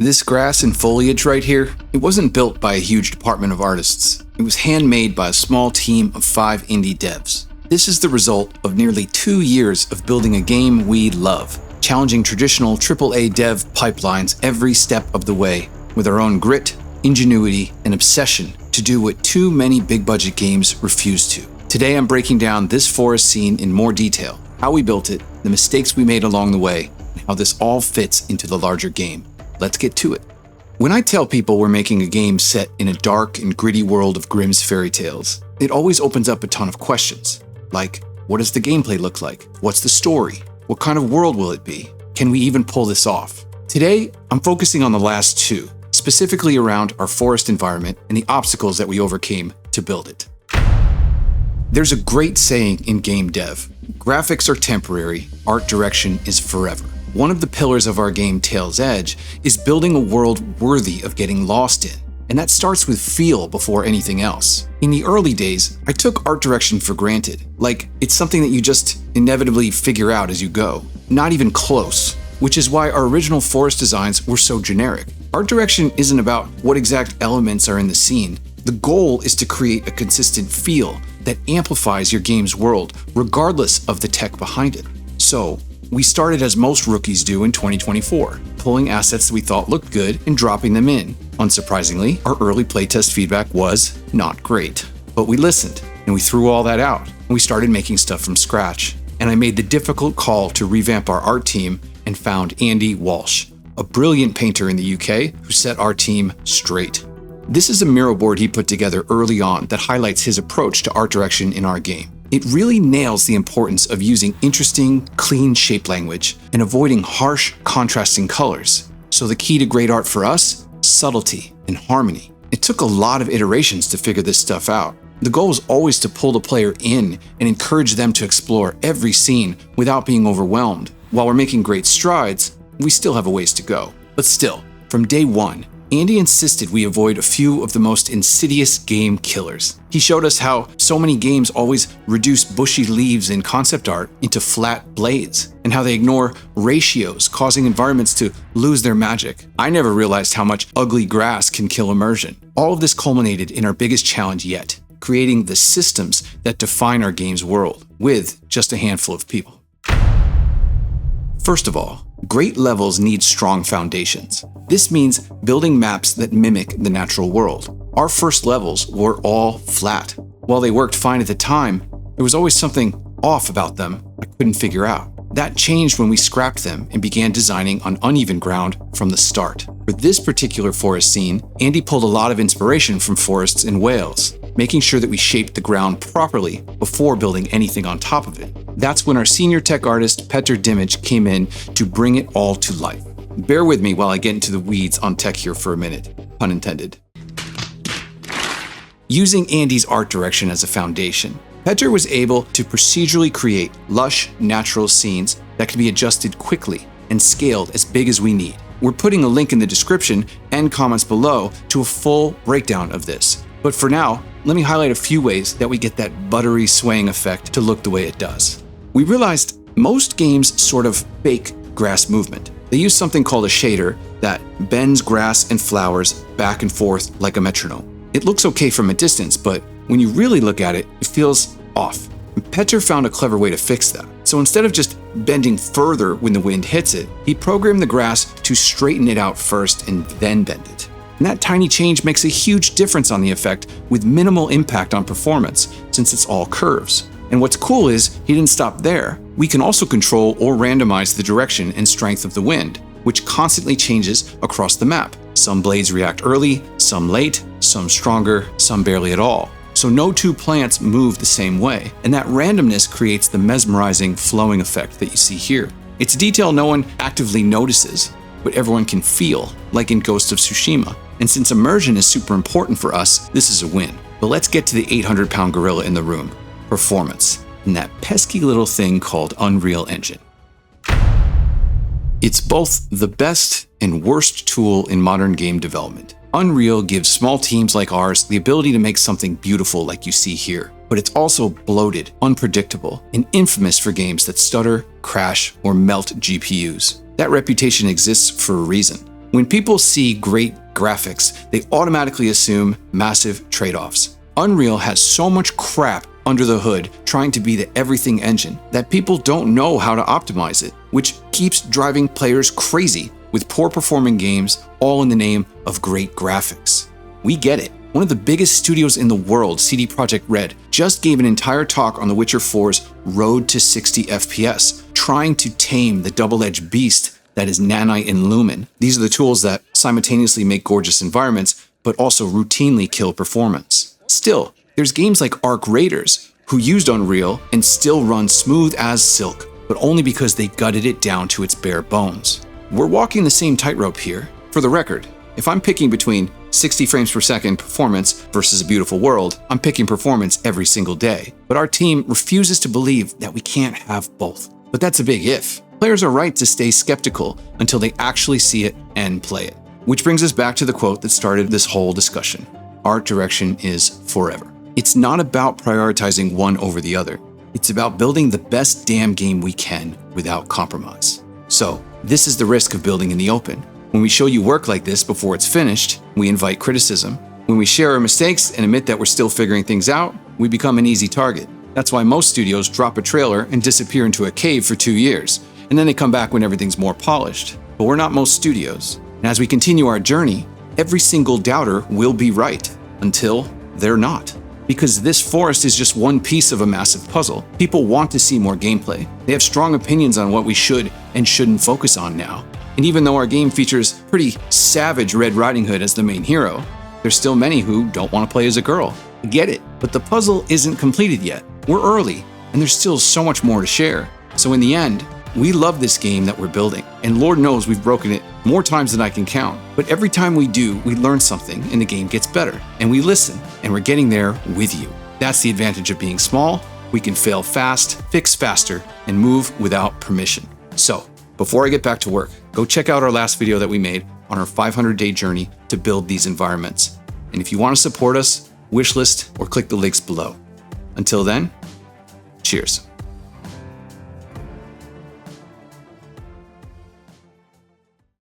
This grass and foliage right here, it wasn't built by a huge department of artists. It was handmade by a small team of 5 indie devs. This is the result of nearly 2 years of building a game we love, challenging traditional AAA dev pipelines every step of the way, with our own grit, ingenuity, and obsession to do what too many big-budget games refuse to. Today I'm breaking down this forest scene in more detail, how we built it, the mistakes we made along the way, and how this all fits into the larger game. Let's get to it. When I tell people we're making a game set in a dark and gritty world of Grimm's fairy tales, it always opens up a ton of questions. Like, what does the gameplay look like? What's the story? What kind of world will it be? Can we even pull this off? Today, I'm focusing on the last two, specifically around our forest environment and the obstacles that we overcame to build it. There's a great saying in game dev: graphics are temporary, art direction is forever. One of the pillars of our game Tale's Edge is building a world worthy of getting lost in, and that starts with feel before anything else. In the early days, I took art direction for granted, like it's something that you just inevitably figure out as you go. Not even close, which is why our original forest designs were so generic. Art direction isn't about what exact elements are in the scene. The goal is to create a consistent feel that amplifies your game's world, regardless of the tech behind it. So, we started as most rookies do in 2024, pulling assets that we thought looked good and dropping them in. Unsurprisingly, our early playtest feedback was not great. But we listened, and we threw all that out, and we started making stuff from scratch. And I made the difficult call to revamp our art team and found Andy Walsh, a brilliant painter in the UK who set our team straight. This is a mural board he put together early on that highlights his approach to art direction in our game. It really nails the importance of using interesting, clean shape language and avoiding harsh, contrasting colors. So the key to great art for us? Subtlety and harmony. It took a lot of iterations to figure this stuff out. The goal is always to pull the player in and encourage them to explore every scene without being overwhelmed. While we're making great strides, we still have a ways to go. But still, from day one, Andy insisted we avoid a few of the most insidious game killers. He showed us how so many games always reduce bushy leaves in concept art into flat blades, and how they ignore ratios, causing environments to lose their magic. I never realized how much ugly grass can kill immersion. All of this culminated in our biggest challenge yet, creating the systems that define our game's world, with just a handful of people. First of all, great levels need strong foundations. This means building maps that mimic the natural world. Our first levels were all flat. While they worked fine at the time, there was always something off about them I couldn't figure out. That changed when we scrapped them and began designing on uneven ground from the start. For this particular forest scene, Andy pulled a lot of inspiration from forests in Wales, making sure that we shaped the ground properly before building anything on top of it. That's when our senior tech artist, Petter Dimage, came in to bring it all to life. Bear with me while I get into the weeds on tech here for a minute, pun intended. Using Andy's art direction as a foundation, Petter was able to procedurally create lush, natural scenes that can be adjusted quickly and scaled as big as we need. We're putting a link in the description and comments below to a full breakdown of this. But for now, let me highlight a few ways that we get that buttery swaying effect to look the way it does. We realized most games sort of fake grass movement. They use something called a shader that bends grass and flowers back and forth like a metronome. It looks okay from a distance, but when you really look at it, it feels off. Petter found a clever way to fix that. So instead of just bending further when the wind hits it, he programmed the grass to straighten it out first and then bend it. And that tiny change makes a huge difference on the effect with minimal impact on performance, since it's all curves. And what's cool is, he didn't stop there. We can also control or randomize the direction and strength of the wind, which constantly changes across the map. Some blades react early, some late, some stronger, some barely at all. So no two plants move the same way, and that randomness creates the mesmerizing flowing effect that you see here. It's a detail no one actively notices, but everyone can feel, like in Ghost of Tsushima. And since immersion is super important for us, this is a win. But let's get to the 800-pound gorilla in the room: performance, and that pesky little thing called Unreal Engine. It's both the best and worst tool in modern game development. Unreal gives small teams like ours the ability to make something beautiful like you see here, but it's also bloated, unpredictable, and infamous for games that stutter, crash, or melt GPUs. That reputation exists for a reason. When people see great graphics, they automatically assume massive trade-offs. Unreal has so much crap under the hood trying to be the everything engine that people don't know how to optimize it, which keeps driving players crazy with poor performing games all in the name of great graphics. We get it. One of the biggest studios in the world, CD Projekt Red, just gave an entire talk on The Witcher 4's road to 60 FPS, trying to tame the double-edged beast that is Nanite and Lumen. These are the tools that simultaneously make gorgeous environments, but also routinely kill performance. Still, there's games like Arc Raiders, who used Unreal and still run smooth as silk, but only because they gutted it down to its bare bones. We're walking the same tightrope here. For the record, if I'm picking between 60 frames per second performance versus a beautiful world, I'm picking performance every single day. But our team refuses to believe that we can't have both. But that's a big if. Players are right to stay skeptical until they actually see it and play it. Which brings us back to the quote that started this whole discussion. Art direction is forever. It's not about prioritizing one over the other. It's about building the best damn game we can without compromise. So, this is the risk of building in the open. When we show you work like this before it's finished, we invite criticism. When we share our mistakes and admit that we're still figuring things out, we become an easy target. That's why most studios drop a trailer and disappear into a cave for 2 years, and then they come back when everything's more polished. But we're not most studios. And as we continue our journey, every single doubter will be right, until they're not. Because this forest is just one piece of a massive puzzle. People want to see more gameplay. They have strong opinions on what we should and shouldn't focus on now. And even though our game features pretty savage Red Riding Hood as the main hero, there's still many who don't want to play as a girl. I get it, but the puzzle isn't completed yet. We're early, and there's still so much more to share. So in the end, we love this game that we're building, and Lord knows we've broken it more times than I can count. But every time we do, we learn something and the game gets better. And we listen, and we're getting there with you. That's the advantage of being small. We can fail fast, fix faster, and move without permission. So, before I get back to work, go check out our last video that we made on our 500-day journey to build these environments. And if you want to support us, wishlist or click the links below. Until then, cheers.